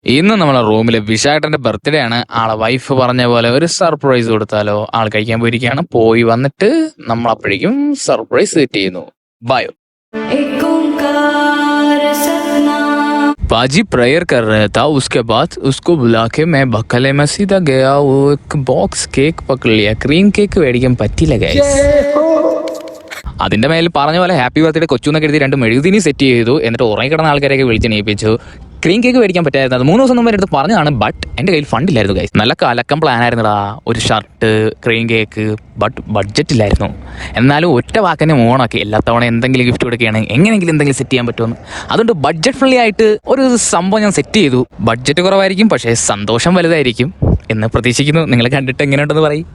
ഇന്ന് നമ്മളെ റൂമിൽ വിശാഖന്റെ ബർത്ത്ഡേ ആണ്. ആളെ വൈഫ് പറഞ്ഞ പോലെ ഒരു സർപ്രൈസ് കൊടുത്താലോ? ആൾ കഴിക്കാൻ പോയിരിക്കുകയാണ്. പോയി വന്നിട്ട് നമ്മൾ അപ്പോഴേക്കും സർപ്രൈസ് സെറ്റ് ചെയ്യുന്നു. ബയോ पाजी प्रेयर कर रहा था, उसके बाद उसको बुला के मैं बकले में सीधा गया. वो एक बॉक्स केक पकड़ लिया. क्रीम केक മേടിക്കാൻ പറ്റില്ല ഗൈസ്. അതിന്റെ മേൽ പറഞ്ഞ പോലെ ഹാപ്പി ബർത്ത്ഡേ കൊച്ചുന്നൊക്കെ എഴുതി 2 മെഴുകുതിരി സെറ്റ് ചെയ്തു. എന്നിട്ട് ഉറങ്ങിക്കിടന്ന ആൾക്കാരെയൊക്കെ വിളിച്ച് നീപ്പിച്ചു. ക്രീം കേക്ക് മേടിക്കാൻ പറ്റായിരുന്നു. അത് 3 ദിവസം മുമ്പ് എടുത്ത് പറഞ്ഞതാണ്. ബട്ട് എൻ്റെ കയ്യിൽ ഫണ്ടില്ലായിരുന്നു ഗൈസ്. നല്ല കലക്കം പ്ലാൻ ആയിരുന്നടാ. ഒരു shirt, cream cake, but budget ഇല്ലായിരുന്നു. എന്നാലും ഒറ്റ വാക്കന്നെ ഓണാക്കി. എല്ലാ തവണ എന്തെങ്കിലും ഗിഫ്റ്റ് കൊടുക്കുകയാണ്, എങ്ങനെയെങ്കിലും എന്തെങ്കിലും സെറ്റ് ചെയ്യാൻ പറ്റുമെന്ന്. അതുകൊണ്ട് ബഡ്ജറ്റ് ഫ്രണ്ട്ലി ആയിട്ട് ഒരു സംഭവം ഞാൻ സെറ്റ് ചെയ്തു. ബഡ്ജറ്റ് കുറവായിരിക്കും, പക്ഷേ സന്തോഷം വലുതായിരിക്കും എന്ന് പ്രതീക്ഷിക്കുന്നു. നിങ്ങൾ കണ്ടിട്ട് എങ്ങനെയുണ്ടെന്ന് പറയും.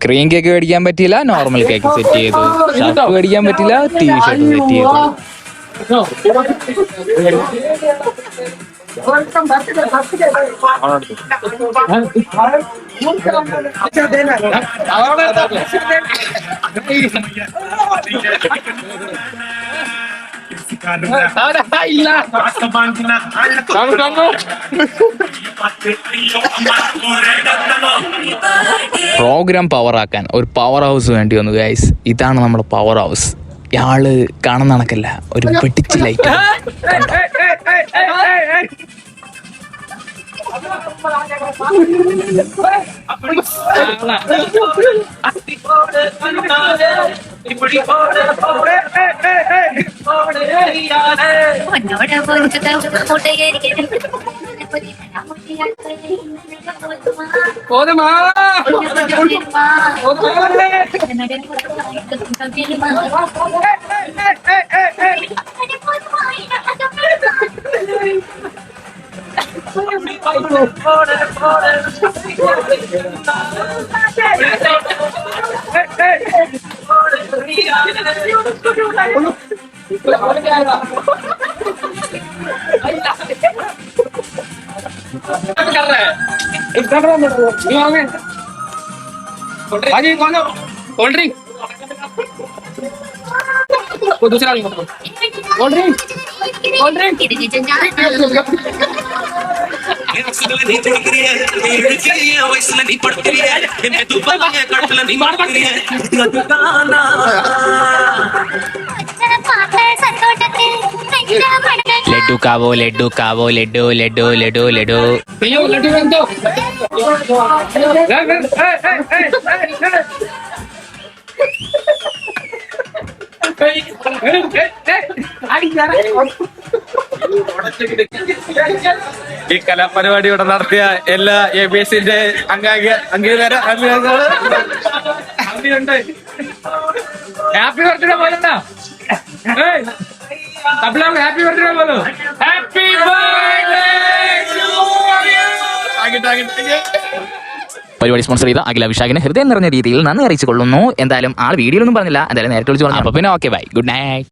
ക്രീം കേക്ക് മേടിക്കാൻ പറ്റിയില്ല, നോർമൽ കേക്ക് സെറ്റ് ചെയ്തു. ഷർട്ട് മേടിക്കാൻ പറ്റില്ല, ടീഷർട്ട് സെറ്റ് ചെയ്തു. പ്രോഗ്രാം പവർ ആക്കാൻ ഒരു പവർ ഹൗസ് വേണ്ടി വന്നു ഗൈസ്. ഇതാണ് നമ്മുടെ പവർ ഹൗസ്. ഇയാള് കാണുന്ന കണക്കല്ല, ഒരു വെട്ടിച്ച് ലൈറ്റ്. कोल्ड ड्रिंक वो दूसरा कोल्ड ड्रिंक लड्डू खावो, लड्डू खावो, लड्डू लड्डू लड्डू लड्डू. ഈ കലാപരിപാടി ഇവിടെ നടത്തിയ എല്ലാ ABSന്റെ അംഗീകാരം ഹാപ്പി ബർത്ത്ഡേ പോലെന്താ? ഹാപ്പി ബർത്ത്ഡേ പോലോ. ഹാപ്പി പരിപാടി സ്പോൺസർ ചെയ്ത അഖില വിശാഖിന് ഹൃദയം നിറഞ്ഞ രീതിയിൽ നന്ദി അറിയിച്ചു കൊള്ളുന്നു. എന്തായാലും ആൾ വീഡിയോയിലൊന്നും പറഞ്ഞില്ല, എന്തായാലും നേരിട്ട് വിളിച്ചു പറഞ്ഞു. അപ്പൊ പിന്നെ ഓക്കെ ബൈ, ഗുഡ് നൈറ്റ്.